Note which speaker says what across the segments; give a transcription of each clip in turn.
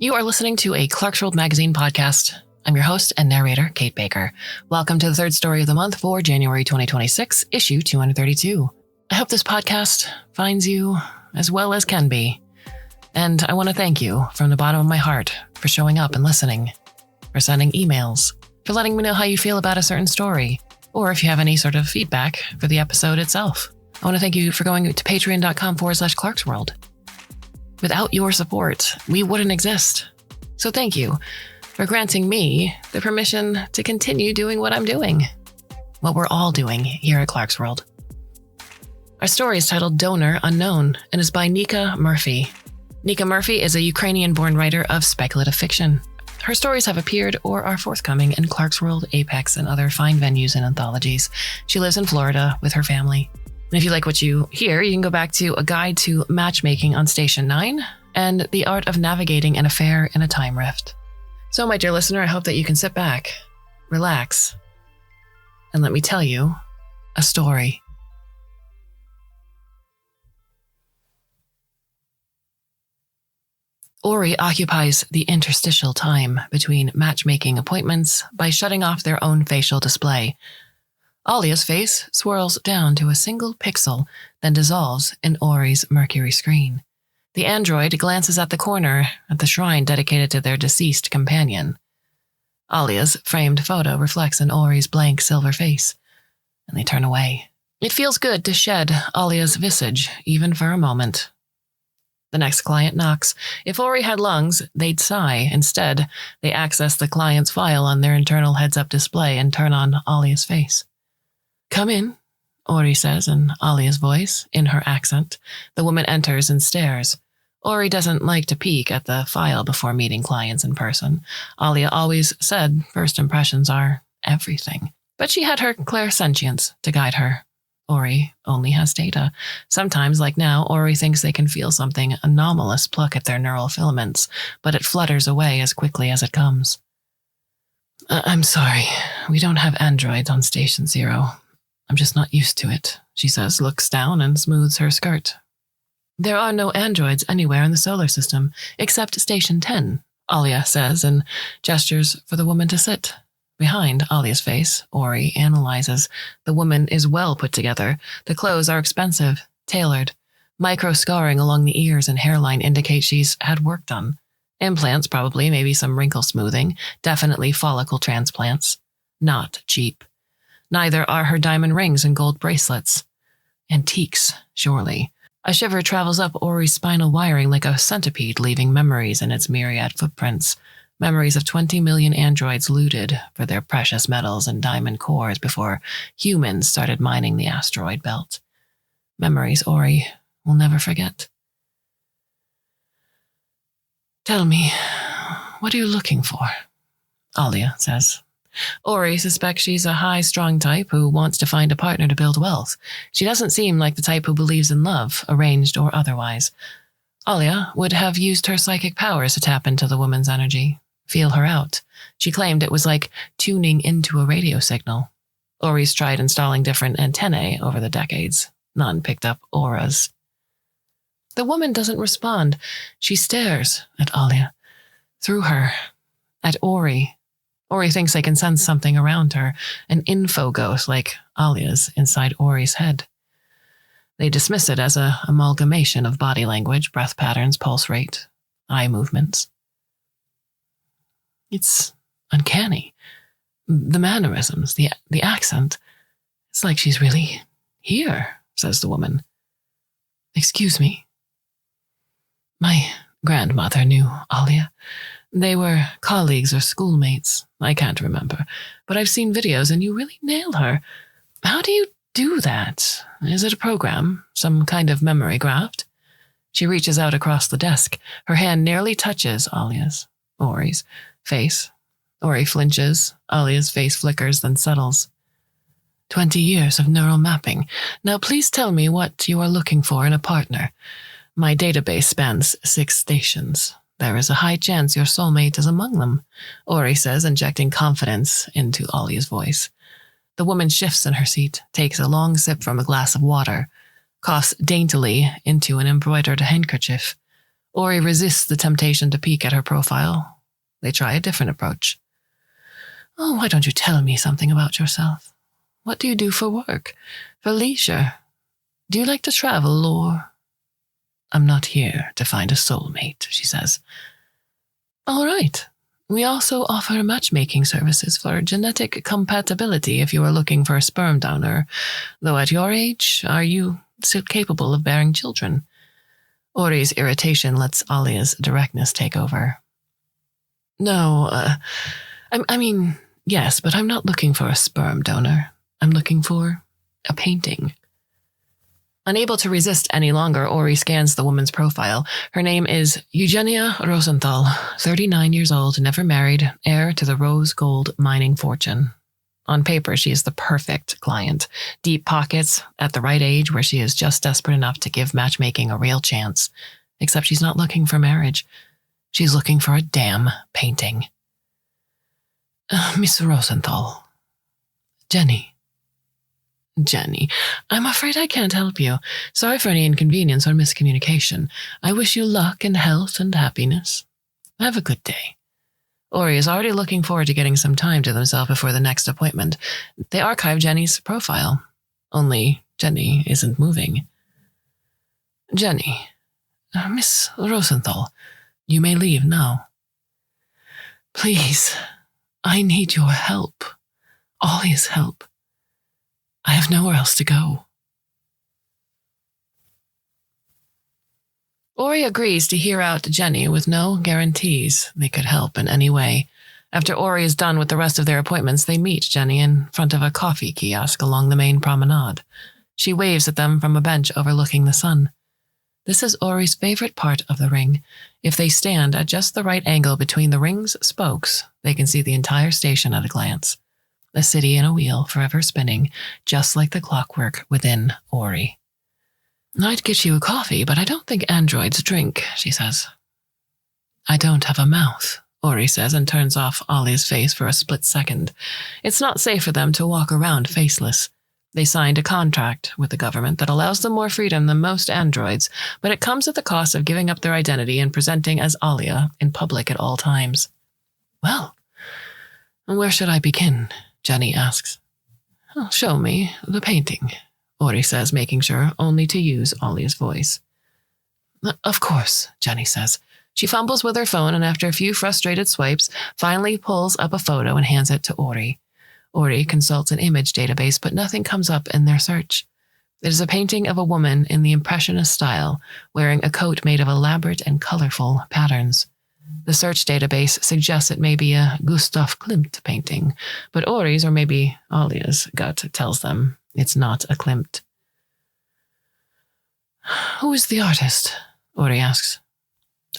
Speaker 1: You are listening to a Clarkesworld Magazine podcast. I'm your host and narrator, Kate Baker. Welcome to the third story of the month for January 2026, issue 232. I hope this podcast finds you as well as can be. And I want to thank you from the bottom of my heart for showing up and listening, for sending emails, for letting me know how you feel about a certain story, or if you have any sort of feedback for the episode itself. I want to thank you for going to patreon.com/Clarkesworld. Without your support, we wouldn't exist. So thank you for granting me the permission to continue doing what I'm doing, what we're all doing here at Clarkesworld. Our story is titled Donor Unknown and is by Nika Murphy. Nika Murphy is a Ukrainian-born writer of speculative fiction. Her stories have appeared or are forthcoming in Clarkesworld, Apex, and other fine venues and anthologies. She lives in Florida with her family. And if you like what you hear, you can go back to A Guide to Matchmaking on Station 9 and The Art of Navigating an Affair in a Time Rift. So, my dear listener, I hope that you can sit back, relax, and let me tell you a story. Ori occupies the interstitial time between matchmaking appointments by shutting off their own facial display. Alia's face swirls down to a single pixel, then dissolves in Ori's mercury screen. The android glances at the corner at the shrine dedicated to their deceased companion. Alia's framed photo reflects in Ori's blank silver face, and they turn away. It feels good to shed Alia's visage, even for a moment. The next client knocks. If Ori had lungs, they'd sigh. Instead, they access the client's file on their internal heads-up display and turn on Alia's face. "Come in," Ori says in Alia's voice, in her accent. The woman enters and stares. Ori doesn't like to peek at the file before meeting clients in person. Alia always said first impressions are everything. But she had her clairsentience to guide her. Ori only has data. Sometimes, like now, Ori thinks they can feel something anomalous pluck at their neural filaments, but it flutters away as quickly as it comes. I'm sorry, we don't have androids on Station 0. I'm just not used to it," she says, looks down and smooths her skirt. "There are no androids anywhere in the solar system, except Station 10, Alia says, and gestures for the woman to sit. Behind Alia's face, Ori analyzes. The woman is well put together. The clothes are expensive, tailored. Micro-scarring along the ears and hairline indicate she's had work done. Implants, probably, maybe some wrinkle smoothing, definitely follicle transplants. Not cheap. Neither are her diamond rings and gold bracelets. Antiques, surely. A shiver travels up Ori's spinal wiring like a centipede, leaving memories in its myriad footprints. Memories of 20 million androids looted for their precious metals and diamond cores before humans started mining the asteroid belt. Memories Ori will never forget. "Tell me, what are you looking for?" Alia says. Ori suspects she's a high-strung type who wants to find a partner to build wealth. She doesn't seem like the type who believes in love, arranged or otherwise. Alia would have used her psychic powers to tap into the woman's energy, feel her out. She claimed it was like tuning into a radio signal. Ori's tried installing different antennae over the decades. None picked up auras. The woman doesn't respond. She stares at Alia, through her, at Ori. Ori thinks they can sense something around her, an info ghost like Alia's inside Ori's head. They dismiss it as an amalgamation of body language, breath patterns, pulse rate, eye movements. It's uncanny. The mannerisms, the accent. It's like she's really here, says the woman. "Excuse me." "My grandmother knew Alia. They were colleagues or schoolmates. I can't remember. But I've seen videos and you really nail her. How do you do that? Is it a program? Some kind of memory graft?" She reaches out across the desk. Her hand nearly touches Ori's face. Ori flinches. Alia's face flickers, then settles. 20 years of neural mapping. Now please tell me what you are looking for in a partner. My database spans 6 stations. There is a high chance your soulmate is among them, Ori says, injecting confidence into Alia's voice. The woman shifts in her seat, takes a long sip from a glass of water, coughs daintily into an embroidered handkerchief. Ori resists the temptation to peek at her profile. They try a different approach. Oh, why don't you tell me something about yourself? What do you do for work? For leisure? Do you like to travel, or... I'm not here to find a soulmate, she says. All right. We also offer matchmaking services for genetic compatibility if you are looking for a sperm donor, though at your age, are you still capable of bearing children? Ori's irritation lets Alia's directness take over. No, I mean, yes, but I'm not looking for a sperm donor. I'm looking for a painting. Unable to resist any longer, Ori scans the woman's profile. Her name is Eugenia Rosenthal, 39 years old, never married, heir to the rose gold mining fortune. On paper, she is the perfect client. Deep pockets, at the right age where she is just desperate enough to give matchmaking a real chance. Except she's not looking for marriage. She's looking for a damn painting. Miss Rosenthal. Jenny, I'm afraid I can't help you. Sorry for any inconvenience or miscommunication. I wish you luck and health and happiness. Have a good day. Ori is already looking forward to getting some time to themselves before the next appointment. They archive Jenny's profile. Only Jenny isn't moving. Jenny, Miss Rosenthal, you may leave now. Please, I need your help. All his help. I have nowhere else to go. Ori agrees to hear out Jenny with no guarantees they could help in any way. After Ori is done with the rest of their appointments, they meet Jenny in front of a coffee kiosk along the main promenade. She waves at them from a bench overlooking the sun. This is Ori's favorite part of the ring. If they stand at just the right angle between the ring's spokes, they can see the entire station at a glance. A city in a wheel, forever spinning, just like the clockwork within Ori. I'd get you a coffee, but I don't think androids drink, she says. I don't have a mouth, Ori says, and turns off Ollie's face for a split second. It's not safe for them to walk around faceless. They signed a contract with the government that allows them more freedom than most androids, but it comes at the cost of giving up their identity and presenting as Alia in public at all times. Well, where should I begin? Jenny asks. Oh, show me the painting, Ori says, making sure only to use Alia's voice. Of course, Jenny says. She fumbles with her phone and after a few frustrated swipes, finally pulls up a photo and hands it to Ori. Ori consults an image database, but nothing comes up in their search. It is a painting of a woman in the Impressionist style, wearing a coat made of elaborate and colorful patterns. The search database suggests it may be a Gustav Klimt painting, but Ori's or maybe Alia's gut tells them it's not a Klimt. Who is the artist? Ori asks.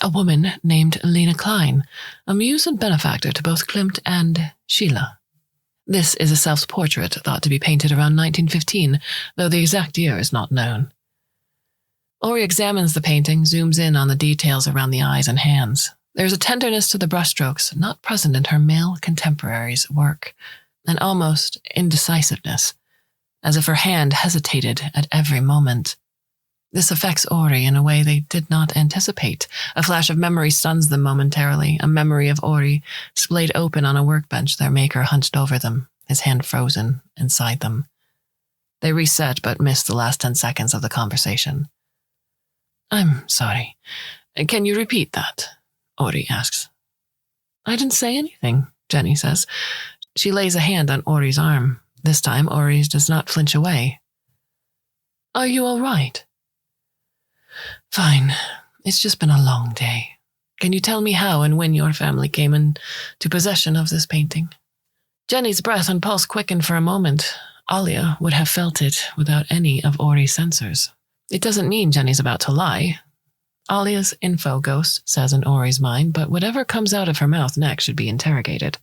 Speaker 1: A woman named Lena Klein, a muse and benefactor to both Klimt and Sheila. This is a self-portrait thought to be painted around 1915, though the exact year is not known. Ori examines the painting, zooms in on the details around the eyes and hands. There's a tenderness to the brushstrokes not present in her male contemporary's work, an almost indecisiveness, as if her hand hesitated at every moment. This affects Ori in a way they did not anticipate. A flash of memory stuns them momentarily, a memory of Ori splayed open on a workbench, their maker hunched over them, his hand frozen inside them. They reset but missed the last 10 seconds of the conversation. I'm sorry. Can you repeat that? Ori asks. I didn't say anything, Jenny says. She lays a hand on Ori's arm. This time, Ori does not flinch away. Are you all right? Fine. It's just been a long day. Can you tell me how and when your family came into possession of this painting? Jenny's breath and pulse quickened for a moment. Alia would have felt it without any of Ori's sensors. It doesn't mean Jenny's about to lie. Alia's info ghost says in Ori's mind, but whatever comes out of her mouth next should be interrogated.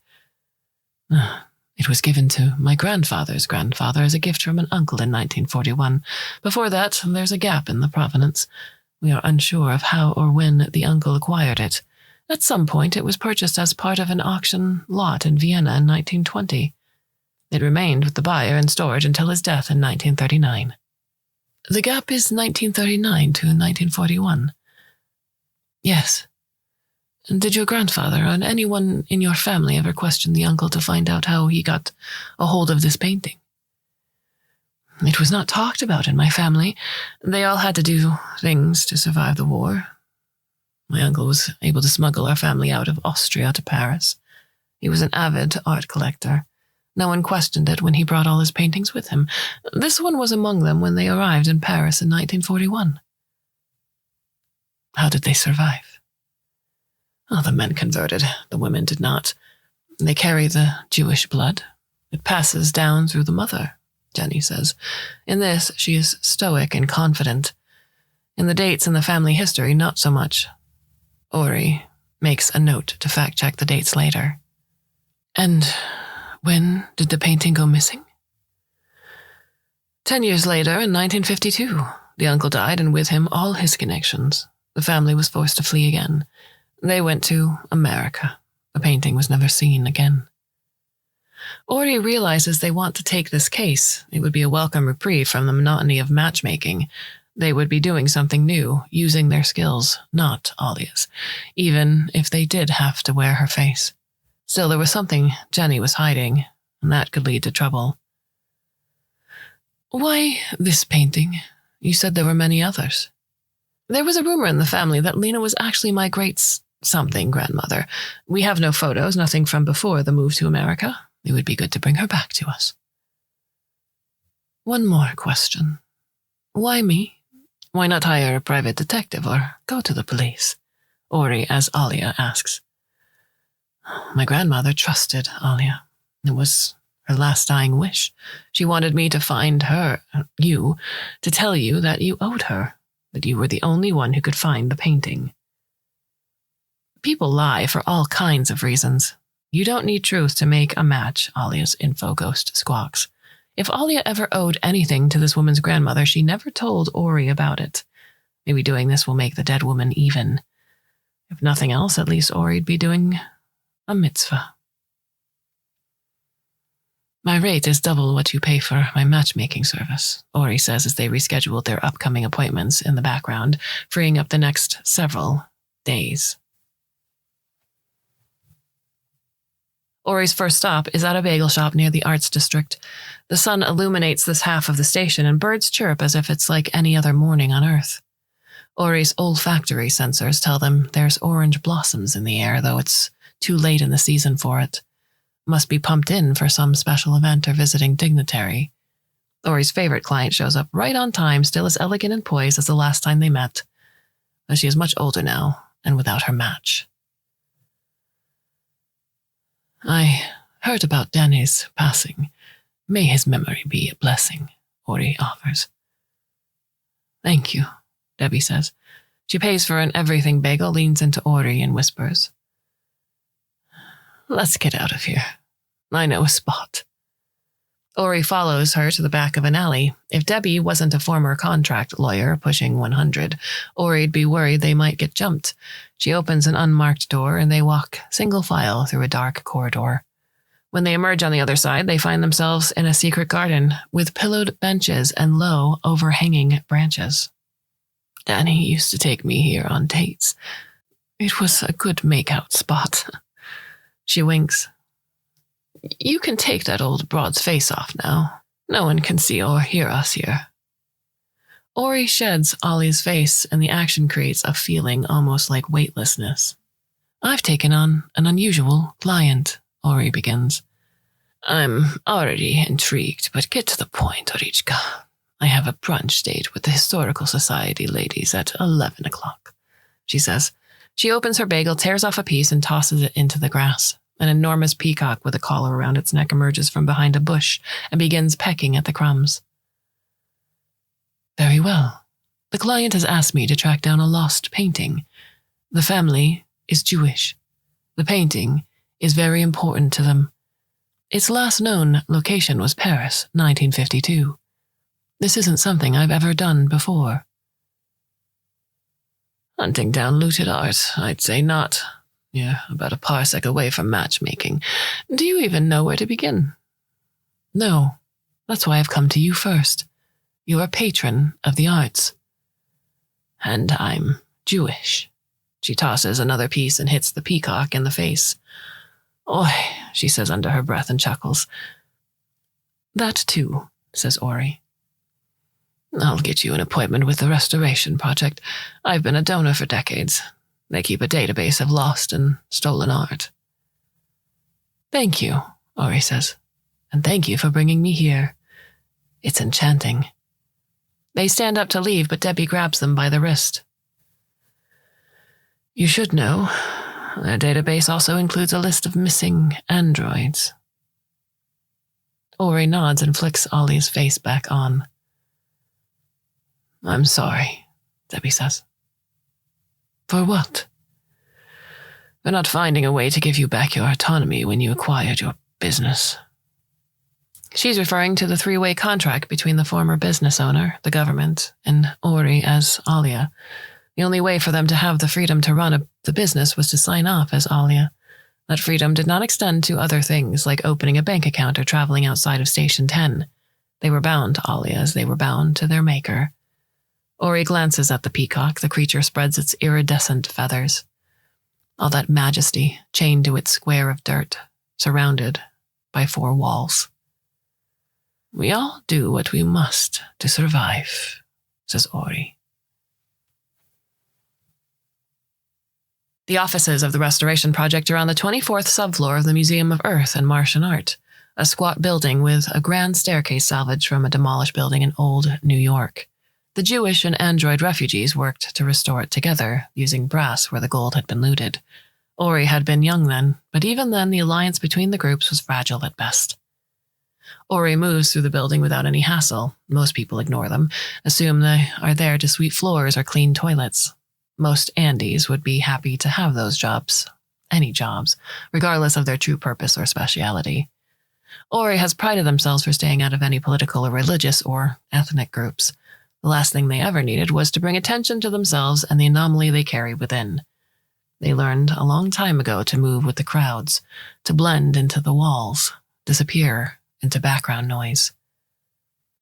Speaker 1: It was given to my grandfather's grandfather as a gift from an uncle in 1941. Before that, there's a gap in the provenance. We are unsure of how or when the uncle acquired it. At some point, it was purchased as part of an auction lot in Vienna in 1920. It remained with the buyer in storage until his death in 1939. The gap is 1939 to 1941. Yes. Did your grandfather and anyone in your family ever question the uncle to find out how he got a hold of this painting? It was not talked about in my family. They all had to do things to survive the war. My uncle was able to smuggle our family out of Austria to Paris. He was an avid art collector. No one questioned it when he brought all his paintings with him. This one was among them when they arrived in Paris in 1941. How did they survive? Oh, the men converted. The women did not. They carry the Jewish blood. It passes down through the mother, Jenny says. In this, she is stoic and confident. In the dates in the family history, not so much. Ori makes a note to fact-check the dates later. And when did the painting go missing? 10 years later, in 1952, the uncle died, and with him all his connections. The family was forced to flee again. They went to America. The painting was never seen again. Ori realizes they want to take this case. It would be a welcome reprieve from the monotony of matchmaking. They would be doing something new, using their skills, not Alia's, even if they did have to wear her face. Still, there was something Jenny was hiding, and that could lead to trouble. Why this painting? You said there were many others. There was a rumor in the family that Lena was actually my great-something grandmother. We have no photos, nothing from before the move to America. It would be good to bring her back to us. One more question. Why me? Why not hire a private detective or go to the police? Ori, as Alia asks. My grandmother trusted Alia. It was her last dying wish. She wanted me to find you, to tell you that you owed her, that you were the only one who could find the painting. People lie for all kinds of reasons. You don't need truth to make a match, Alia's info ghost squawks. If Alia ever owed anything to this woman's grandmother, she never told Ori about it. Maybe doing this will make the dead woman even. If nothing else, at least Ori'd be doing a mitzvah. My rate is double what you pay for my matchmaking service, Ori says as they rescheduled their upcoming appointments in the background, freeing up the next several days. Ori's first stop is at a bagel shop near the Arts District. The sun illuminates this half of the station, and birds chirp as if it's like any other morning on Earth. Ori's olfactory sensors tell them there's orange blossoms in the air, though it's too late in the season for it. Must be pumped in for some special event or visiting dignitary. Ori's favorite client shows up right on time, still as elegant and poised as the last time they met. But she is much older now, and without her match. I heard about Danny's passing. May his memory be a blessing, Ori offers. Thank you, Debbie says. She pays for an everything bagel, leans into Ori and whispers. Let's get out of here. I know a spot. Ori follows her to the back of an alley. If Debbie wasn't a former contract lawyer pushing 100, Ori'd be worried they might get jumped. She opens an unmarked door and they walk single file through a dark corridor. When they emerge on the other side, they find themselves in a secret garden with pillowed benches and low, overhanging branches. Danny used to take me here on dates. It was a good make-out spot. She winks. You can take that old broad's face off now. No one can see or hear us here. Ori sheds Ollie's face, and the action creates a feeling almost like weightlessness. I've taken on an unusual client, Ori begins. I'm already intrigued, but get to the point, Orichka. I have a brunch date with the Historical Society ladies at 11 o'clock, she says. She opens her bagel, tears off a piece, and tosses it into the grass. An enormous peacock with a collar around its neck emerges from behind a bush and begins pecking at the crumbs. Very well. The client has asked me to track down a lost painting. The family is Jewish. The painting is very important to them. Its last known location was Paris, 1952. This isn't something I've ever done before. Hunting down looted art, I'd say not. You're about a parsec away from matchmaking. Do you even know where to begin? No. That's why I've come to you first. You're a patron of the arts. And I'm Jewish, She tosses another piece and hits the peacock in the face. Oi, she says under her breath and chuckles. That too, says Ori. I'll get you an appointment with the Restoration Project. I've been a donor for decades. They keep a database of lost and stolen art. Thank you, Ori says, and thank you for bringing me here. It's enchanting. They stand up to leave, but Debbie grabs them by the wrist. You should know, their database also includes a list of missing androids. Ori nods and flicks Ollie's face back on. I'm sorry, Debbie says. For what? For not finding a way to give you back your autonomy when you acquired your business. She's referring to the three-way contract between the former business owner, the government, and Ori as Alia. The only way for them to have the freedom to run the business was to sign off as Alia. That freedom did not extend to other things like opening a bank account or traveling outside of Station 10. They were bound to Alia as they were bound to their maker. Ori glances at the peacock. The creature spreads its iridescent feathers. All that majesty chained to its square of dirt, surrounded by four walls. We all do what we must to survive, says Ori. The offices of the Restoration Project are on the 24th subfloor of the Museum of Earth and Martian Art, a squat building with a grand staircase salvaged from a demolished building in old New York. The Jewish and android refugees worked to restore it together, using brass where the gold had been looted. Ori had been young then, but even then the alliance between the groups was fragile at best. Ori moves through the building without any hassle. Most people ignore them, assume they are there to sweep floors or clean toilets. Most Andes would be happy to have those jobs, any jobs, regardless of their true purpose or speciality. Ori has prided themselves for staying out of any political or religious or ethnic groups. The last thing they ever needed was to bring attention to themselves and the anomaly they carry within. They learned a long time ago to move with the crowds, to blend into the walls, disappear into background noise.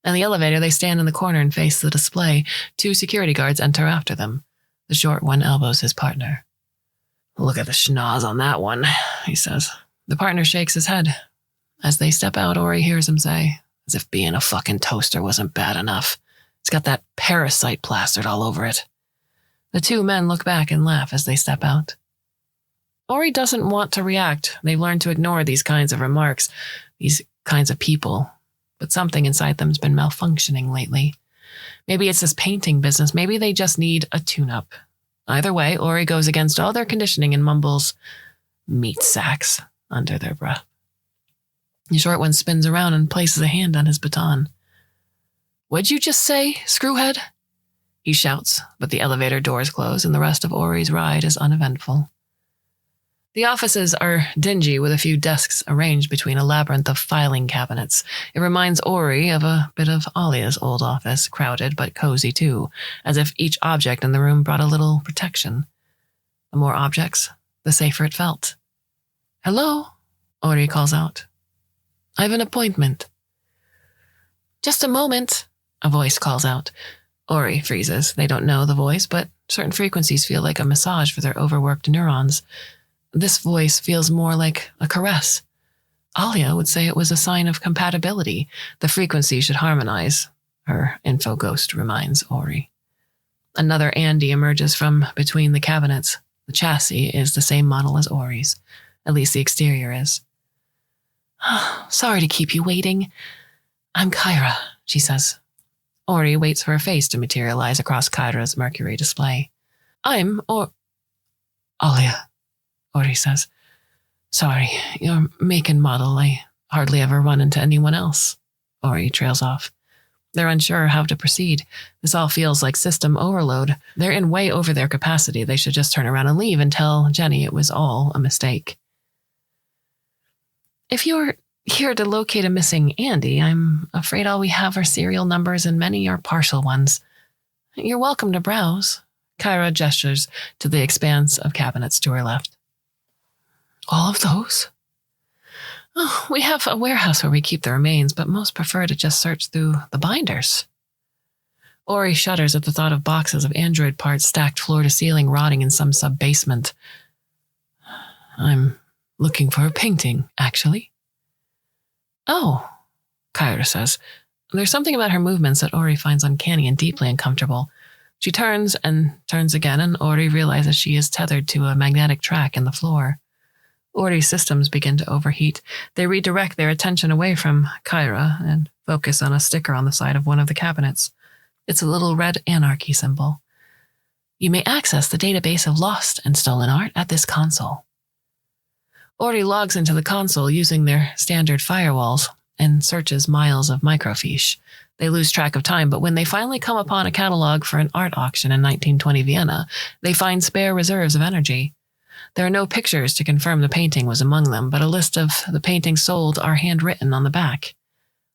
Speaker 1: In the elevator, they stand in the corner and face the display. Two security guards enter after them. The short one elbows his partner. Look at the schnoz on that one, he says. The partner shakes his head. As they step out, Ori hears him say, as if being a fucking toaster wasn't bad enough. It's got that parasite plastered all over it. The two men look back and laugh as they step out. Ori doesn't want to react. They've learned to ignore these kinds of remarks, these kinds of people. But something inside them's been malfunctioning lately. Maybe it's this painting business. Maybe they just need a tune-up. Either way, Ori goes against all their conditioning and mumbles, meat sacks, under their breath. The short one spins around and places a hand on his baton. What'd you just say, screwhead? He shouts, but the elevator doors close and the rest of Ori's ride is uneventful. The offices are dingy with a few desks arranged between a labyrinth of filing cabinets. It reminds Ori of a bit of Alia's old office, crowded but cozy too, as if each object in the room brought a little protection. The more objects, the safer it felt. Hello, Ori calls out. I have an appointment. Just a moment, a voice calls out. Ori freezes. They don't know the voice, but certain frequencies feel like a massage for their overworked neurons. This voice feels more like a caress. Alia would say it was a sign of compatibility. The frequency should harmonize, her info ghost reminds Ori. Another Andy emerges from between the cabinets. The chassis is the same model as Ori's. At least the exterior is. Sorry to keep you waiting. I'm Kyra, she says. Ori waits for her face to materialize across Kyra's Mercury display. I'm Alia, Ori says. Sorry, your make and model. I hardly ever run into anyone else. Ori trails off. They're unsure how to proceed. This all feels like system overload. They're in way over their capacity. They should just turn around and leave and tell Jenny it was all a mistake. If you're here to locate a missing Andy, I'm afraid all we have are serial numbers and many are partial ones. You're welcome to browse. Kyra gestures to the expanse of cabinets to her left. All of those? Oh, we have a warehouse where we keep the remains, but most prefer to just search through the binders. Ori shudders at the thought of boxes of android parts stacked floor to ceiling, rotting in some sub-basement. I'm looking for a painting, actually. Oh, Kyra says. There's something about her movements that Ori finds uncanny and deeply uncomfortable. She turns and turns again, and Ori realizes she is tethered to a magnetic track in the floor. Ori's systems begin to overheat. They redirect their attention away from Kyra and focus on a sticker on the side of one of the cabinets. It's a little red anarchy symbol. You may access the database of lost and stolen art at this console. Ori logs into the console using their standard firewalls and searches miles of microfiche. They lose track of time, but when they finally come upon a catalog for an art auction in 1920 Vienna, they find spare reserves of energy. There are no pictures to confirm the painting was among them, but a list of the paintings sold are handwritten on the back.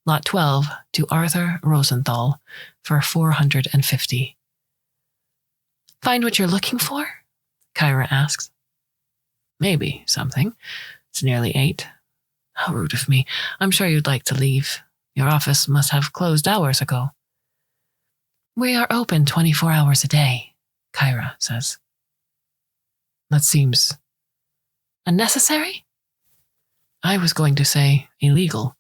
Speaker 1: Lot 12 to Arthur Rosenthal for 450. Find what you're looking for? Kyra asks. Maybe something. It's nearly 8. How rude of me. I'm sure you'd like to leave. Your office must have closed hours ago. We are open 24 hours a day, Kyra says. That seems unnecessary? I was going to say illegal.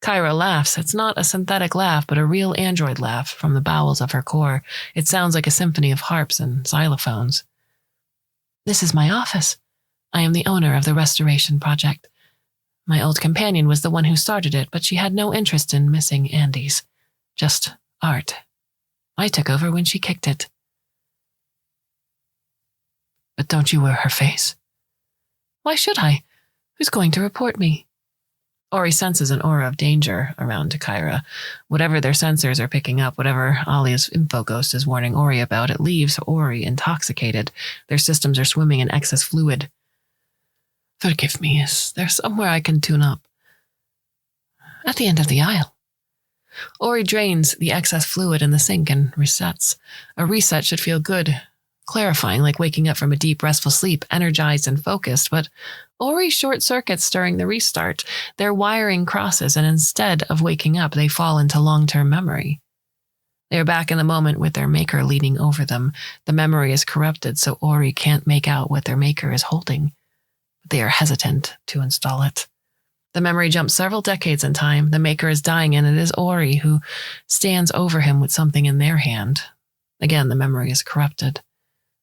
Speaker 1: Kyra laughs. It's not a synthetic laugh, but a real android laugh from the bowels of her core. It sounds like a symphony of harps and xylophones. This is my office. I am the owner of the restoration project. My old companion was the one who started it, but she had no interest in missing Andes. Just art. I took over when she kicked it. But don't you wear her face? Why should I? Who's going to report me? Ori senses an aura of danger around Kyra. Whatever their sensors are picking up, whatever Alia's info ghost is warning Ori about, it leaves Ori intoxicated. Their systems are swimming in excess fluid. Forgive me, is there somewhere I can tune up? At the end of the aisle. Ori drains the excess fluid in the sink and resets. A reset should feel good, clarifying, like waking up from a deep, restful sleep, energized and focused, but Ori short-circuits during the restart. Their wiring crosses, and instead of waking up, they fall into long-term memory. They are back in the moment with their maker leaning over them. The memory is corrupted, so Ori can't make out what their maker is holding. They are hesitant to install it. The memory jumps several decades in time. The maker is dying, and it is Ori who stands over him with something in their hand. Again, the memory is corrupted.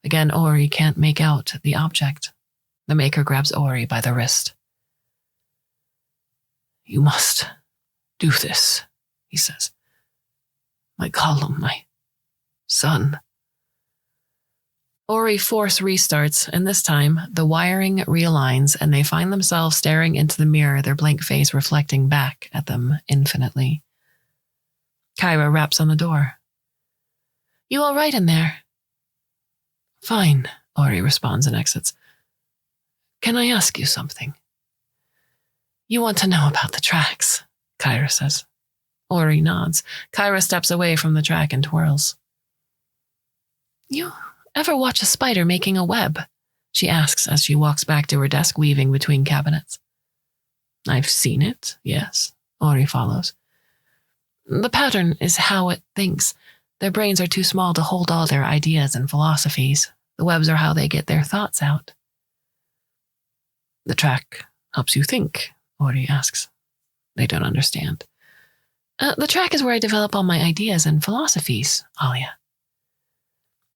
Speaker 1: Again, Ori can't make out the object. The maker grabs Ori by the wrist. You must do this, he says. My column, my son. Ori force restarts, and this time, the wiring realigns, and they find themselves staring into the mirror, their blank face reflecting back at them infinitely. Kyra raps on the door. You all right in there? Fine, Ori responds and exits. Can I ask you something? You want to know about the tracks, Kyra says. Ori nods. Kyra steps away from the track and twirls. You ever watch a spider making a web? She asks as she walks back to her desk, weaving between cabinets. I've seen it, yes, Ori follows. The pattern is how it thinks. Their brains are too small to hold all their ideas and philosophies. The webs are how they get their thoughts out. The track helps you think, Ori asks. They don't understand. The track is where I develop all my ideas and philosophies, Alia.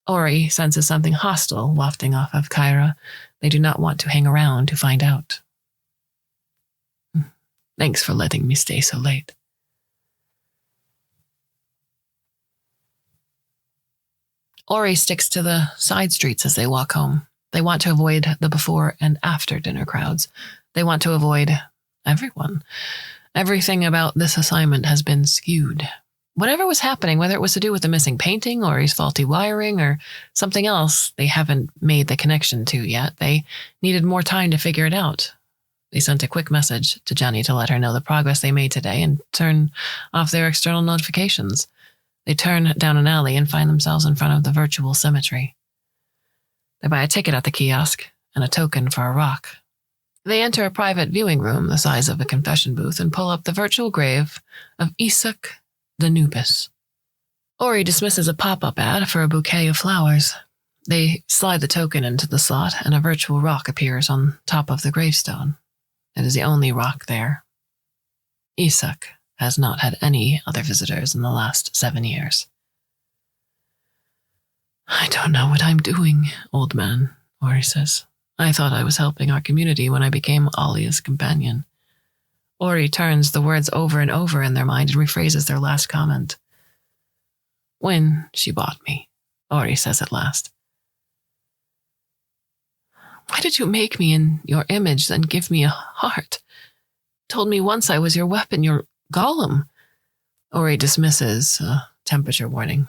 Speaker 1: Ori senses something hostile wafting off of Kyra. They do not want to hang around to find out. Thanks for letting me stay so late. Ori sticks to the side streets as they walk home. They want to avoid the before and after dinner crowds. They want to avoid everyone. Everything about this assignment has been skewed. Whatever was happening, whether it was to do with the missing painting or his faulty wiring or something else they haven't made the connection to yet, they needed more time to figure it out. They sent a quick message to Jenny to let her know the progress they made today and turn off their external notifications. They turn down an alley and find themselves in front of the virtual cemetery. They buy a ticket at the kiosk and a token for a rock. They enter a private viewing room the size of a confession booth and pull up the virtual grave of Isak Danubis. Ori dismisses a pop-up ad for a bouquet of flowers. They slide the token into the slot, and a virtual rock appears on top of the gravestone. It is the only rock there. Isak has not had any other visitors in the last 7 years. I don't know what I'm doing, old man, Ori says. I thought I was helping our community when I became Alia's companion. Ori turns the words over and over in their mind and rephrases their last comment. When she bought me, Ori says at last. Why did you make me in your image, then give me a heart? Told me once I was your weapon, your golem. Ori dismisses a temperature warning.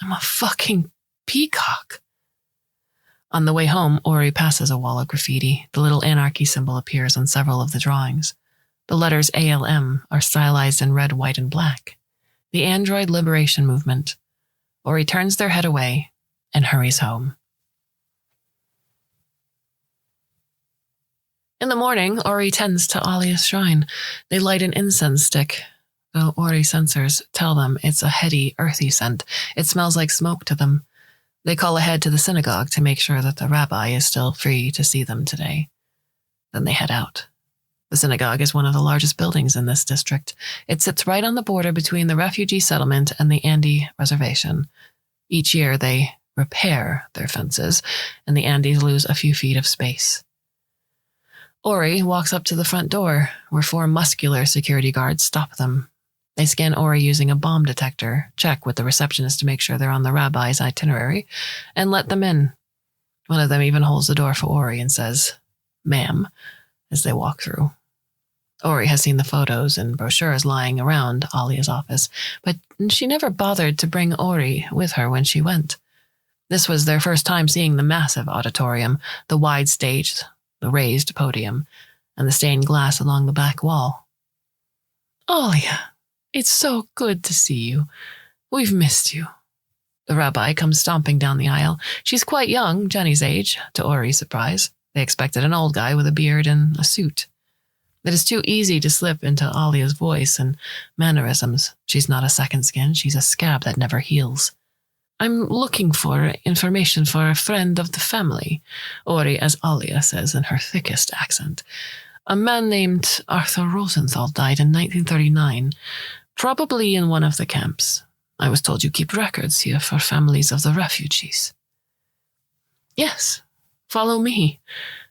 Speaker 1: I'm a fucking peacock. On the way home, Ori passes a wall of graffiti. The little anarchy symbol appears on several of the drawings. The letters ALM are stylized in red, white, and black. The Android Liberation Movement. Ori turns their head away and hurries home. In the morning, Ori tends to Alia's shrine. They light an incense stick, though Ori sensors tell them it's a heady, earthy scent. It smells like smoke to them. They call ahead to the synagogue to make sure that the rabbi is still free to see them today. Then they head out. The synagogue is one of the largest buildings in this district. It sits right on the border between the refugee settlement and the Andy Reservation. Each year they repair their fences, and the Andys lose a few feet of space. Ori walks up to the front door, where 4 muscular security guards stop them. They scan Ori using a bomb detector, check with the receptionist to make sure they're on the rabbi's itinerary, and let them in. One of them even holds the door for Ori and says, "Ma'am," as they walk through. Ori has seen the photos and brochures lying around Alia's office, but she never bothered to bring Ori with her when she went. This was their first time seeing the massive auditorium, the wide stage, the raised podium, and the stained glass along the back wall. Alia, it's so good to see you. We've missed you. The rabbi comes stomping down the aisle. She's quite young, Jenny's age, to Ori's surprise. They expected an old guy with a beard and a suit. It is too easy to slip into Alia's voice and mannerisms. She's not a second skin. She's a scab that never heals. I'm looking for information for a friend of the family, Ori, as Alia says in her thickest accent. A man named Arthur Rosenthal died in 1939, probably in one of the camps. I was told you keep records here for families of the refugees. Yes, follow me,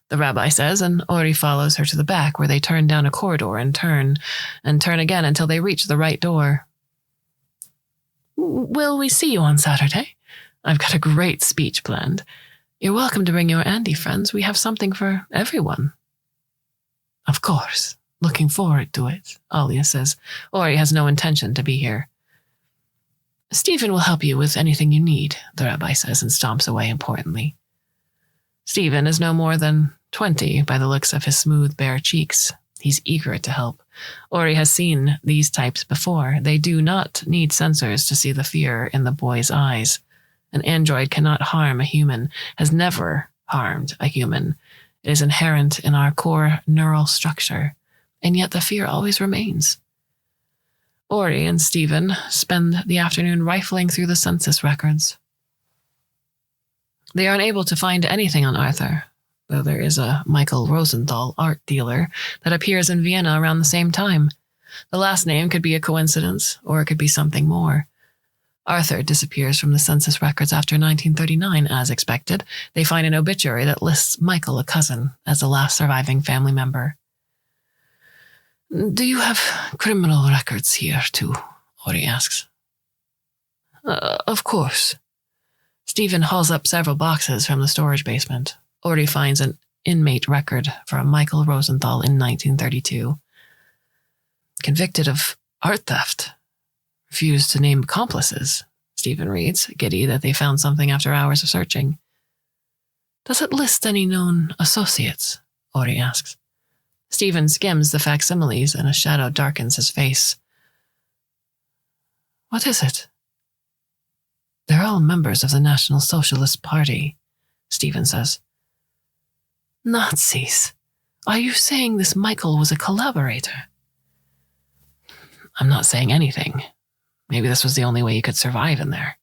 Speaker 1: the rabbi says, and Ori follows her to the back, where they turn down a corridor and turn again until they reach the right door. Will we see you on Saturday? I've got a great speech planned. You're welcome to bring your Andy friends. We have something for everyone. Of course. Looking forward to it, Alia says. Ori has no intention to be here. Stephen will help you with anything you need, the rabbi says, and stomps away importantly. Stephen is no more than 20 by the looks of his smooth, bare cheeks. He's eager to help. Ori has seen these types before. They do not need sensors to see the fear in the boy's eyes. An android cannot harm a human, has never harmed a human. It is inherent in our core neural structure, and yet the fear always remains. Ori and Stephen spend the afternoon rifling through the census records. They are unable to find anything on Arthur, though there is a Michael Rosenthal art dealer that appears in Vienna around the same time. The last name could be a coincidence, or it could be something more. Arthur disappears from the census records after 1939, as expected. They find an obituary that lists Michael, a cousin, as the last surviving family member. Do you have criminal records here, too? Ori asks. Of course. Stephen hauls up several boxes from the storage basement. Ori finds an inmate record for Michael Rosenthal in 1932. Convicted of art theft. Refused to name accomplices, Stephen reads, giddy that they found something after hours of searching. Does it list any known associates? Ori asks. Stephen skims the facsimiles and a shadow darkens his face. What is it? They're all members of the National Socialist Party, Stephen says. Nazis. Are you saying this Michael was a collaborator? I'm not saying anything. Maybe this was the only way you could survive in there.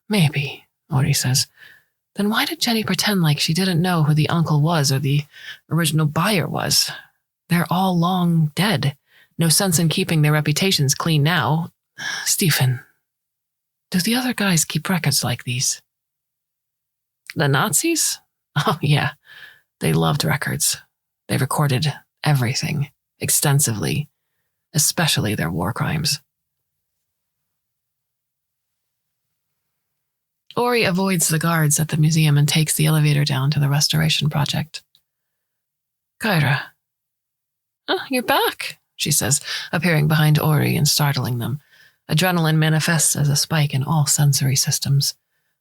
Speaker 1: Maybe, Ori says. Then why did Jenny pretend like she didn't know who the uncle was or the original buyer was? They're all long dead. No sense in keeping their reputations clean now. Stephen, do the other guys keep records like these? The Nazis? Oh, yeah. They loved records. They recorded everything, extensively, especially their war crimes. Ori avoids the guards at the museum and takes the elevator down to the restoration project. Kyra. Oh, you're back, she says, appearing behind Ori and startling them. Adrenaline manifests as a spike in all sensory systems.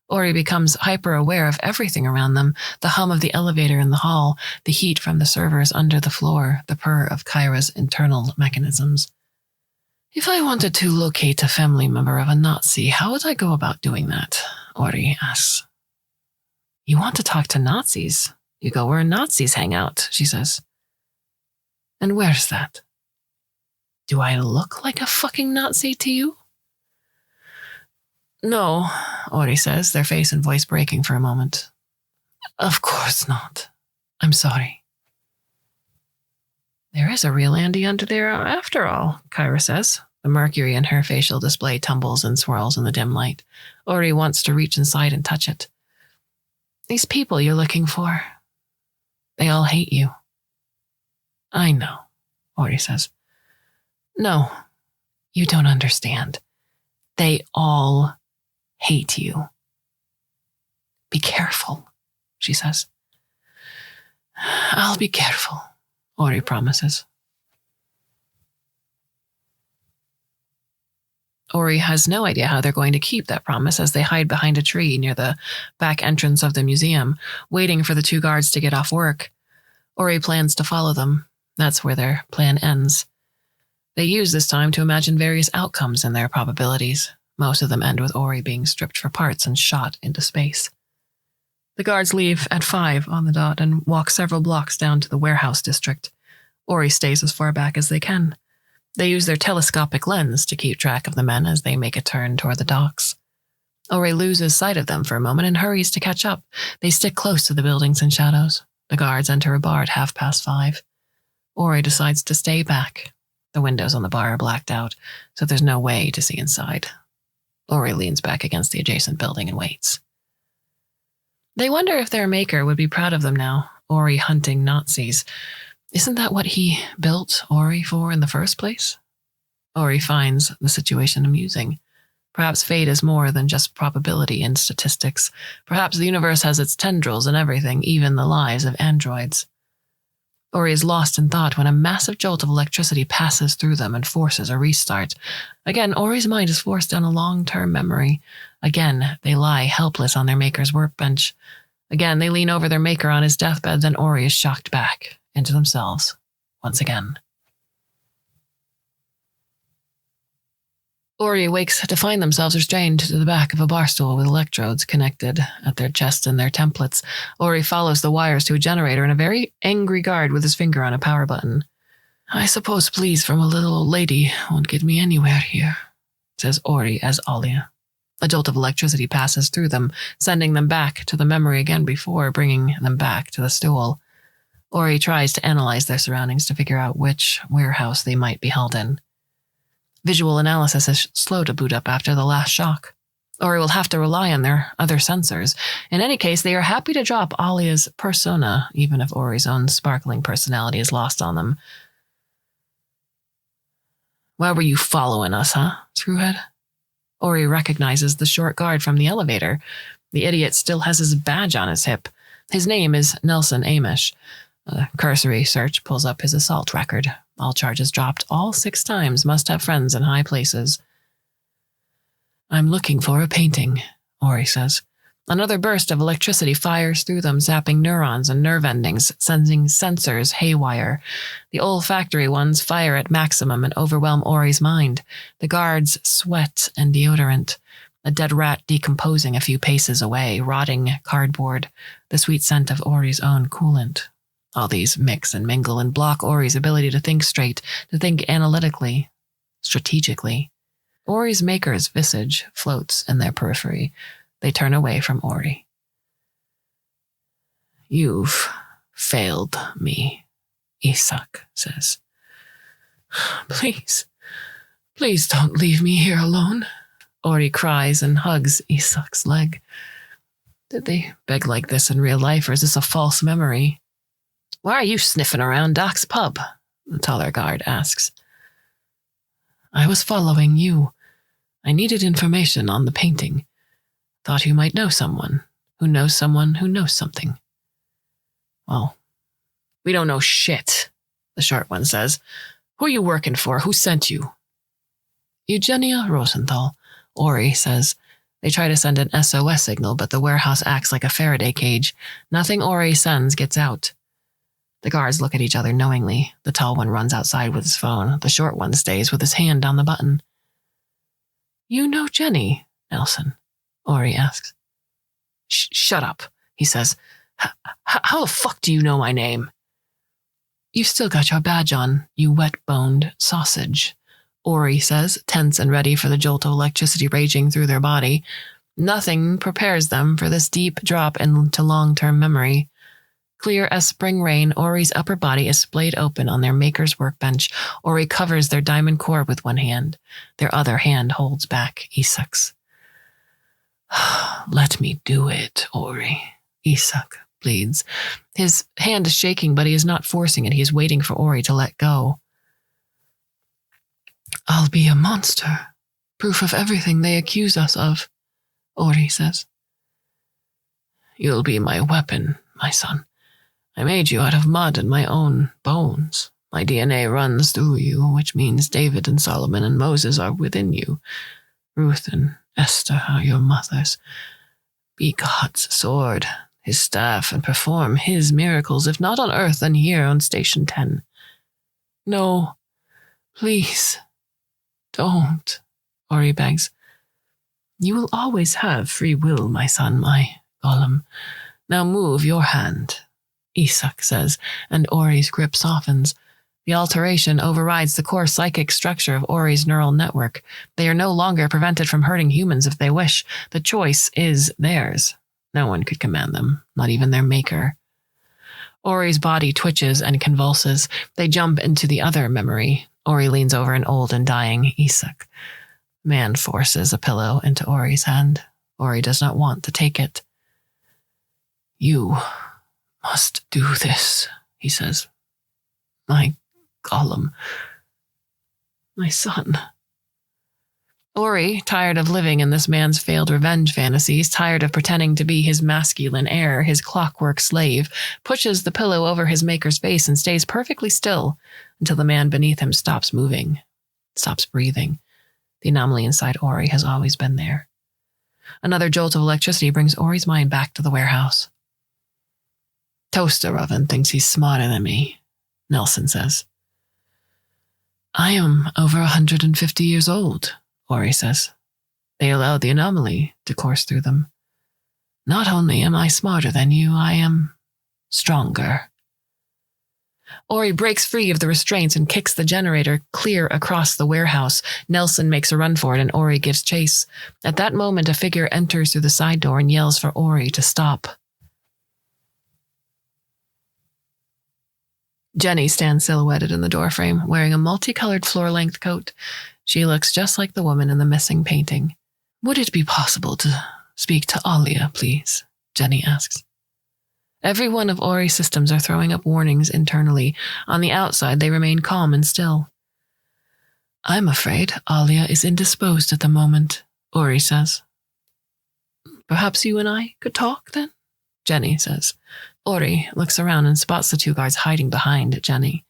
Speaker 1: Ori becomes hyper-aware of everything around them, the hum of the elevator in the hall, the heat from the servers under the floor, the purr of Kyra's internal mechanisms. If I wanted to locate a family member of a Nazi, how would I go about doing that? Ori asks. You want to talk to Nazis? You go where Nazis hang out, she says. And where's that? Do I look like a fucking Nazi to you? No, Ori says, their face and voice breaking for a moment. Of course not. I'm sorry. There is a real Andy under there after all, Kyra says. The mercury in her facial display tumbles and swirls in the dim light. Ori wants to reach inside and touch it. These people you're looking for, they all hate you. I know, Ori says. No, you don't understand. They all hate you. Be careful, she says. I'll be careful, Ori promises. Ori has no idea how they're going to keep that promise as they hide behind a tree near the back entrance of the museum, waiting for the two guards to get off work. Ori plans to follow them. That's where their plan ends. They use this time to imagine various outcomes and their probabilities. Most of them end with Ori being stripped for parts and shot into space. The guards leave at 5 on the dot and walk several blocks down to the warehouse district. Ori stays as far back as they can. They use their telescopic lens to keep track of the men as they make a turn toward the docks. Ori loses sight of them for a moment and hurries to catch up. They stick close to the buildings and shadows. The guards enter a bar at 5:30. Ori decides to stay back. The windows on the bar are blacked out, so there's no way to see inside. Ori leans back against the adjacent building and waits. They wonder if their maker would be proud of them now, Ori hunting Nazis. Isn't that what he built Ori for in the first place? Ori finds the situation amusing. Perhaps fate is more than just probability and statistics. Perhaps the universe has its tendrils in everything, even the lives of androids. Ori is lost in thought when a massive jolt of electricity passes through them and forces a restart. Again, Ori's mind is forced down a long-term memory. Again, they lie helpless on their maker's workbench. Again, they lean over their maker on his deathbed, then Ori is shocked back into themselves once again. Ori awakes to find themselves restrained to the back of a bar stool with electrodes connected at their chest and their templates. Ori follows the wires to a generator and a very angry guard with his finger on a power button. I suppose pleas from a little old lady won't get me anywhere here, says Ori as Alia. A jolt of electricity passes through them, sending them back to the memory again before bringing them back to the stool. Ori tries to analyze their surroundings to figure out which warehouse they might be held in. Visual analysis is slow to boot up after the last shock. Ori will have to rely on their other sensors. In any case, they are happy to drop Alia's persona, even if Ori's own sparkling personality is lost on them. Why were you following us, huh, Screwhead? Ori recognizes the short guard from the elevator. The idiot still has his badge on his hip. His name is Nelson Amish. A cursory search pulls up his assault record. All charges dropped, all 6 times, must have friends in high places. I'm looking for a painting, Ori says. Another burst of electricity fires through them, zapping neurons and nerve endings, sending sensors haywire. The olfactory ones fire at maximum and overwhelm Ori's mind. The guards sweat and deodorant. A dead rat decomposing a few paces away, rotting cardboard, the sweet scent of Ori's own coolant. All these mix and mingle and block Ori's ability to think straight, to think analytically. strategically. Ori's maker's visage floats in their periphery. They turn away from Ori. You've failed me, Isak says. Please don't leave me here alone, Ori cries and hugs Isak's leg. Did they beg like this in real life, or is this a false memory? Why are you sniffing around Doc's pub? The taller guard asks. I was following you. I needed information on the painting. Thought you might know someone who knows someone who knows something. Well, we don't know shit, the short one says. Who are you working for? Who sent you? Eugenia Rosenthal, Ori says. They try to send an SOS signal, but the warehouse acts like a Faraday cage. Nothing Ori sends gets out. The guards look at each other knowingly. The tall one runs outside with his phone. The short one stays with his hand on the button. You know Jenny, Nelson? Ori asks. Shut up, he says. How the fuck do you know my name? You still got your badge on, you wet-boned sausage, Ori says, tense and ready for the jolt of electricity raging through their body. Nothing prepares them for this deep drop into long-term memory. Clear as spring rain, Ori's upper body is splayed open on their maker's workbench. Ori covers their diamond core with one hand. Their other hand holds back Isak's. Let me do it, Ori, Isak pleads. His hand is shaking, but he is not forcing it. He is waiting for Ori to let go. I'll be a monster. Proof of everything they accuse us of, Ori says. You'll be my weapon, my son. I made you out of mud and my own bones. My DNA runs through you, which means David and Solomon and Moses are within you. Ruth and Esther are your mothers. Be God's sword, his staff, and perform his miracles, if not on earth, then here on Station 10. No, please, don't, Ori begs. You will always have free will, my son, my golem. Now move your hand, Isak says, and Ori's grip softens. The alteration overrides the core psychic structure of Ori's neural network. They are no longer prevented from hurting humans if they wish. The choice is theirs. No one could command them, not even their maker. Ori's body twitches and convulses. They jump into the other memory. Ori leans over an old and dying Isak. Man forces a pillow into Ori's hand. Ori does not want to take it. You must do this, he says. My golem. My son. Ori, tired of living in this man's failed revenge fantasies, tired of pretending to be his masculine heir, his clockwork slave, pushes the pillow over his maker's face and stays perfectly still until the man beneath him stops moving, stops breathing. The anomaly inside Ori has always been there. Another jolt of electricity brings Ori's mind back to the warehouse. Toaster oven thinks he's smarter than me, Nelson says. I am over 150 years old, Ori says. They allowed the anomaly to course through them. Not only am I smarter than you, I am stronger. Ori breaks free of the restraints and kicks the generator clear across the warehouse. Nelson makes a run for it and Ori gives chase. At that moment, a figure enters through the side door and yells for Ori to stop. Jenny stands silhouetted in the doorframe, wearing a multicolored floor-length coat. She looks just like the woman in the missing painting. Would it be possible to speak to Alia, please? Jenny asks. Every one of Ori's systems are throwing up warnings internally. On the outside, they remain calm and still. I'm afraid Alia is indisposed at the moment, Ori says. Perhaps you and I could talk, then? Jenny says. Ori looks around and spots the two guards hiding behind Jenny.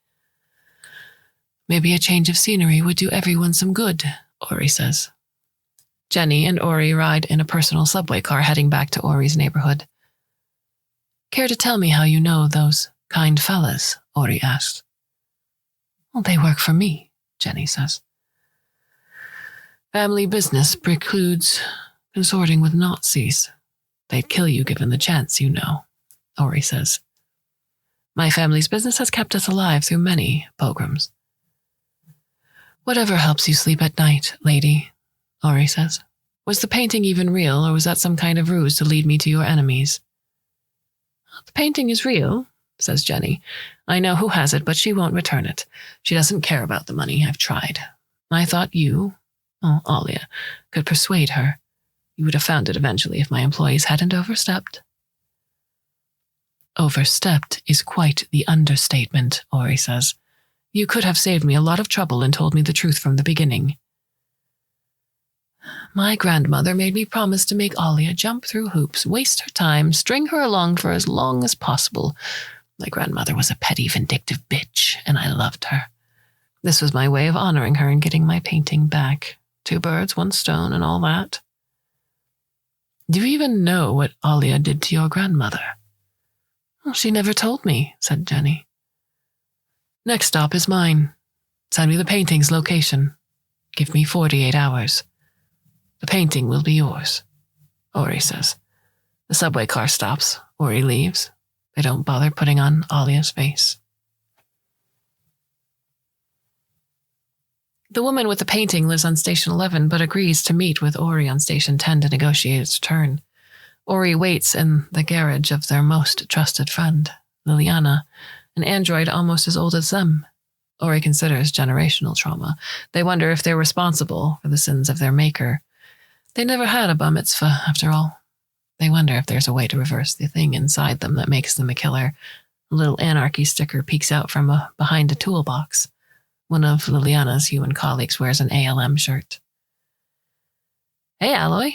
Speaker 1: Maybe a change of scenery would do everyone some good, Ori says. Jenny and Ori ride in a personal subway car heading back to Ori's neighborhood. Care to tell me how you know those kind fellas? Ori asks. Well, they work for me, Jenny says. Family business precludes consorting with Nazis. They'd kill you given the chance, you know, Ori says. My family's business has kept us alive through many pogroms. Whatever helps you sleep at night, lady, Ori says. Was the painting even real, or was that some kind of ruse to lead me to your enemies? The painting is real, says Jenny. I know who has it, but she won't return it. She doesn't care about the money. I've tried. I thought you, Alia, could persuade her. You would have found it eventually if my employees hadn't overstepped. Overstepped is quite the understatement, Ori says. You could have saved me a lot of trouble and told me the truth from the beginning. My grandmother made me promise to make Alia jump through hoops, waste her time, string her along for as long as possible. My grandmother was a petty, vindictive bitch, and I loved her. This was my way of honoring her and getting my painting back. 2 birds, 1 stone, and all that. Do you even know what Alia did to your grandmother? Well, she never told me, said Jenny. Next stop is mine. Send me the painting's location. Give me 48 hours. The painting will be yours, Ori says. The subway car stops. Ori leaves. They don't bother putting on Alia's face. The woman with the painting lives on Station 11, but agrees to meet with Ori on Station 10 to negotiate its return. Ori waits in the garage of their most trusted friend, Liliana, an android almost as old as them. Ori considers generational trauma. They wonder if they're responsible for the sins of their maker. They never had a bar mitzvah, after all. They wonder if there's a way to reverse the thing inside them that makes them a killer. A little anarchy sticker peeks out from behind a toolbox. One of Liliana's human colleagues wears an ALM shirt. Hey, Alloy.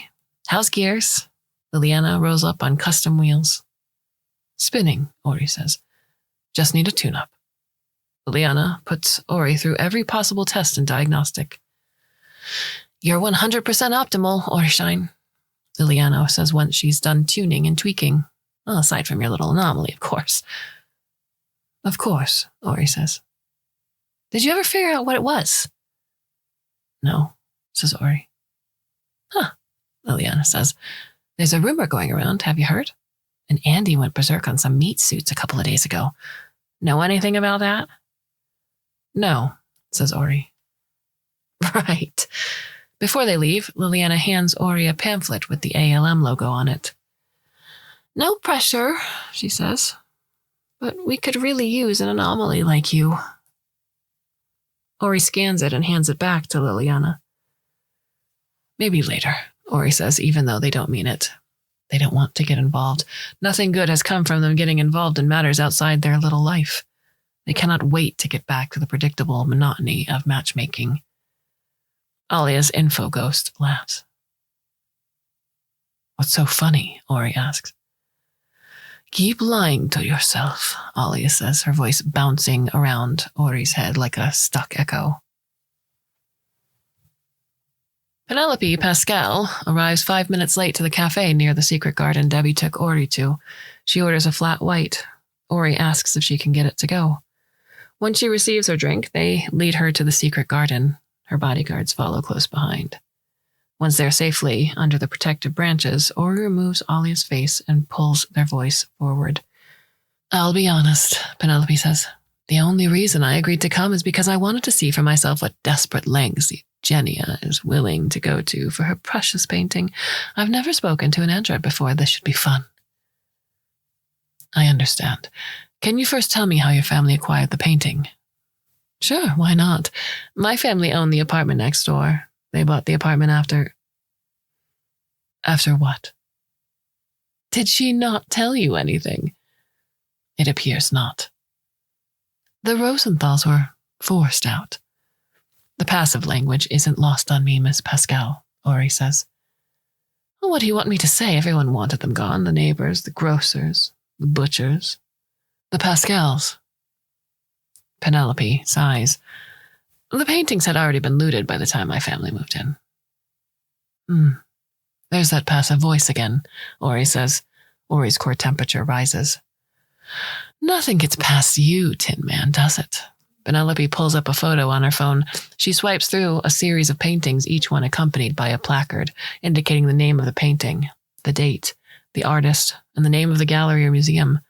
Speaker 1: How's gears? Liliana rolls up on custom wheels. Spinning, Ori says. Just need a tune-up. Liliana puts Ori through every possible test and diagnostic. You're 100% optimal, Orishine, Liliana says once she's done tuning and tweaking. Well, aside from your little anomaly, of course. Of course, Ori says. Did you ever figure out what it was? No, says Ori. Huh, Liliana says. There's a rumor going around, have you heard? And Andy went berserk on some meat suits a couple of days ago. Know anything about that? No, says Ori. Right. Before they leave, Liliana hands Ori a pamphlet with the ALM logo on it. No pressure, she says. But we could really use an anomaly like you. Ori scans it and hands it back to Liliana. Maybe later, Ori says, even though they don't mean it. They don't want to get involved. Nothing good has come from them getting involved in matters outside their little life. They cannot wait to get back to the predictable monotony of matchmaking. Alia's info ghost laughs. What's so funny? Ori asks. Keep lying to yourself, Alia says, her voice bouncing around Ori's head like a stuck echo. Penelope Pascal arrives 5 minutes late to the cafe near the secret garden Debbie took Ori to. She orders a flat white. Ori asks if she can get it to go. Once she receives her drink, they lead her to the secret garden. Her bodyguards follow close behind. Once they're safely under the protective branches, Ori removes Alia's face and pulls their voice forward. I'll be honest, Penelope says. The only reason I agreed to come is because I wanted to see for myself what desperate lengths Eugenia is willing to go to for her precious painting. I've never spoken to an android before. This should be fun. I understand. Can you first tell me how your family acquired the painting? Sure, why not? My family owned the apartment next door. They bought the apartment after... After what? Did she not tell you anything? It appears not. The Rosenthals were forced out. The passive language isn't lost on me, Miss Pascal, Ori says. Well, what do you want me to say? Everyone wanted them gone. The neighbors, the grocers, the butchers, the Pascals. Penelope sighs. The paintings had already been looted by the time my family moved in. There's that passive voice again, Ori says. Ori's core temperature rises. Nothing gets past you, Tin Man, does it? Penelope pulls up a photo on her phone. She swipes through a series of paintings, each one accompanied by a placard indicating the name of the painting, the date, the artist, and the name of the gallery or museum.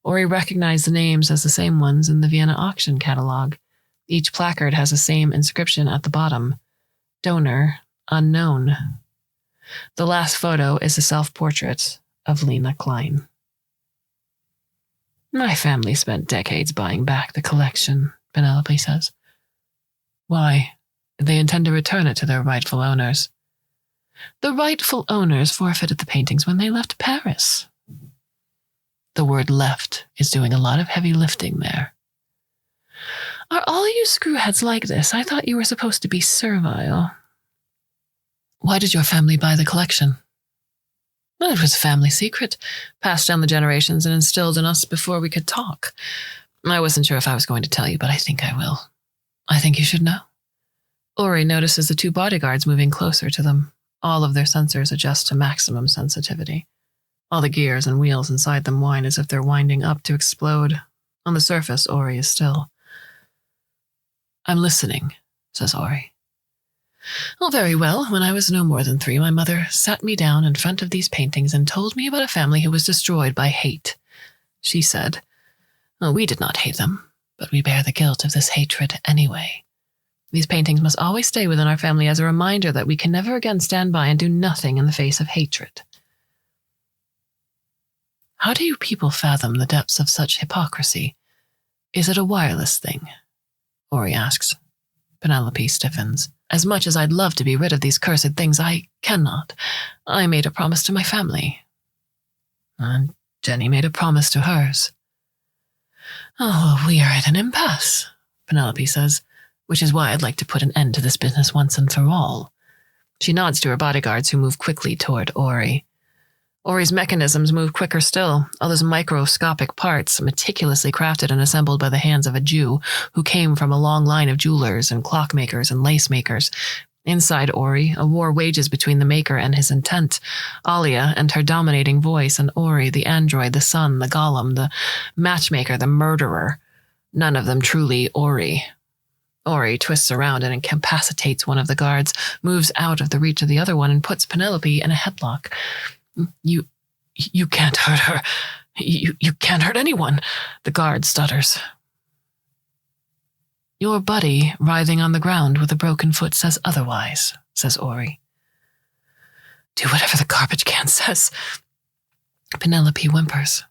Speaker 1: Ori recognized the names as the same ones in the Vienna auction catalog. Each placard has the same inscription at the bottom: Donor Unknown. The last photo is a self-portrait of Lena Klein. My family spent decades buying back the collection, Penelope says. Why? They intend to return it to their rightful owners. The rightful owners forfeited the paintings when they left Paris. The word left is doing a lot of heavy lifting there. Are all you screwheads like this? I thought you were supposed to be servile. Why did your family buy the collection? Well, it was a family secret, passed down the generations and instilled in us before we could talk. I wasn't sure if I was going to tell you, but I think I will. I think you should know. Ori notices the two bodyguards moving closer to them. All of their sensors adjust to maximum sensitivity. All the gears and wheels inside them whine as if they're winding up to explode. On the surface, Ori is still. I'm listening, says Ori. Oh, very well. When I was no more than 3, my mother sat me down in front of these paintings and told me about a family who was destroyed by hate. She said, well, we did not hate them, but we bear the guilt of this hatred anyway. These paintings must always stay within our family as a reminder that we can never again stand by and do nothing in the face of hatred. How do you people fathom the depths of such hypocrisy? Is it a wireless thing? Ori asks. Penelope stiffens. As much as I'd love to be rid of these cursed things, I cannot. I made a promise to my family. And Jenny made a promise to hers. Oh, we are at an impasse, Penelope says, which is why I'd like to put an end to this business once and for all. She nods to her bodyguards who move quickly toward Ori. Ori's mechanisms move quicker still, all those microscopic parts meticulously crafted and assembled by the hands of a Jew who came from a long line of jewelers and clockmakers and lace makers. Inside Ori, a war wages between the maker and his intent, Alia and her dominating voice, and Ori, the android, the son, the golem, the matchmaker, the murderer. None of them truly Ori. Ori twists around and incapacitates one of the guards, moves out of the reach of the other one, and puts Penelope in a headlock. You can't hurt her. You can't hurt anyone, the guard stutters. Your buddy, writhing on the ground with a broken foot, says otherwise, says Ori. Do whatever the garbage can says. Penelope whimpers.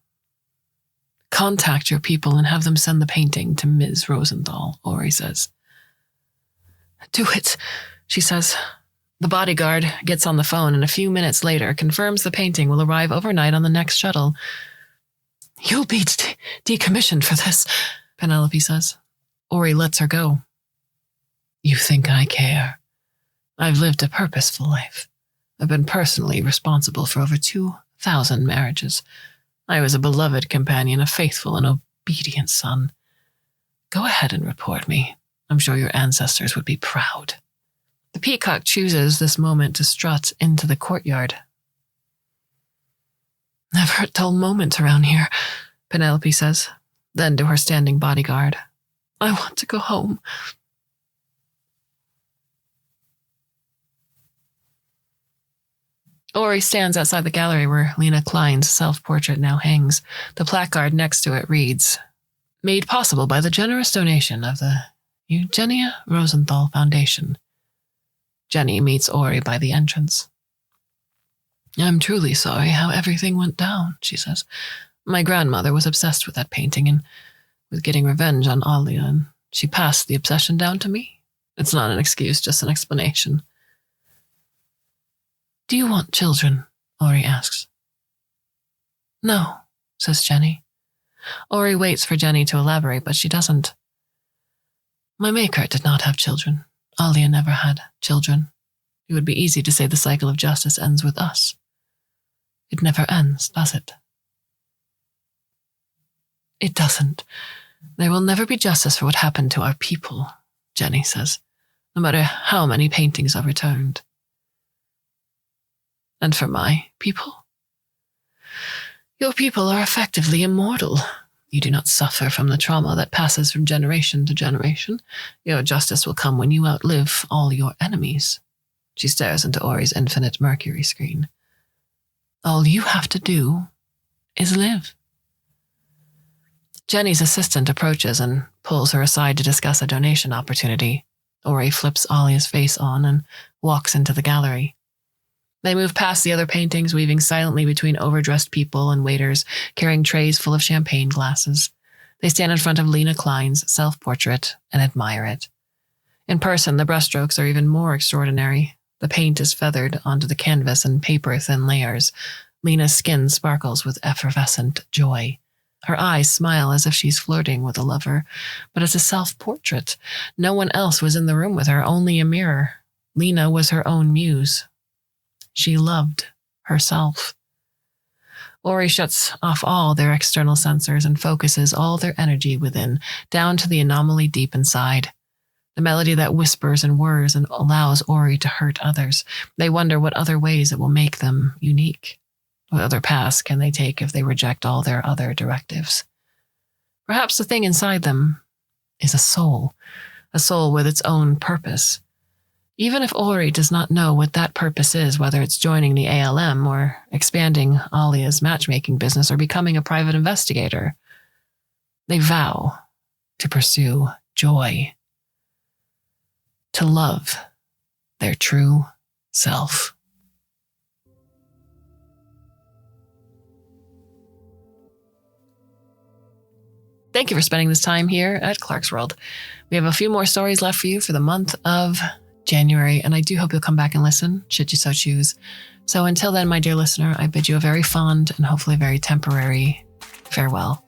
Speaker 1: Contact your people and have them send the painting to Ms. Rosenthal, Ori says. Do it, she says. The bodyguard gets on the phone and a few minutes later confirms the painting will arrive overnight on the next shuttle. You'll be decommissioned for this, Penelope says. Ori lets her go. You think I care? I've lived a purposeful life. I've been personally responsible for over 2,000 marriages. I was a beloved companion, a faithful and obedient son. Go ahead and report me. I'm sure your ancestors would be proud. The peacock chooses this moment to strut into the courtyard. Never a dull moment around here, Penelope says. Then to her standing bodyguard. I want to go home. Ori stands outside the gallery where Lena Klein's self-portrait now hangs. The placard next to it reads, Made possible by the generous donation of the Eugenia Rosenthal Foundation. Jenny meets Ori by the entrance. I'm truly sorry how everything went down, she says. My grandmother was obsessed with that painting and with getting revenge on Alia, and she passed the obsession down to me. It's not an excuse, just an explanation. Do you want children? Ori asks. No, says Jenny. Ori waits for Jenny to elaborate, but she doesn't. My maker did not have children. Alia never had children. It would be easy to say the cycle of justice ends with us. It never ends, does it? It doesn't. There will never be justice for what happened to our people, Jenny says, no matter how many paintings are returned. And for my people? Your people are effectively immortal. You do not suffer from the trauma that passes from generation to generation. Your justice will come when you outlive all your enemies. She stares into Ori's infinite mercury screen. All you have to do is live. Jenny's assistant approaches and pulls her aside to discuss a donation opportunity. Ori flips Alia's face on and walks into the gallery. They move past the other paintings, weaving silently between overdressed people and waiters carrying trays full of champagne glasses. They stand in front of Lena Klein's self-portrait and admire it. In person, the brushstrokes are even more extraordinary. The paint is feathered onto the canvas in paper-thin layers. Lena's skin sparkles with effervescent joy. Her eyes smile as if she's flirting with a lover, but it's a self-portrait. No one else was in the room with her, only a mirror. Lena was her own muse. She loved herself. Ori shuts off all their external sensors and focuses all their energy within, down to the anomaly deep inside. The melody that whispers and whirs and allows Ori to hurt others. They wonder what other ways it will make them unique. What other paths can they take if they reject all their other directives? Perhaps the thing inside them is a soul with its own purpose. Even if Ori does not know what that purpose is, whether it's joining the ALM or expanding Alia's matchmaking business or becoming a private investigator, they vow to pursue joy, to love their true self. Thank you for spending this time here at Clarkesworld. We have a few more stories left for you for the month of January, and I do hope you'll come back and listen, should you so choose. So until then, my dear listener, I bid you a very fond and hopefully very temporary farewell.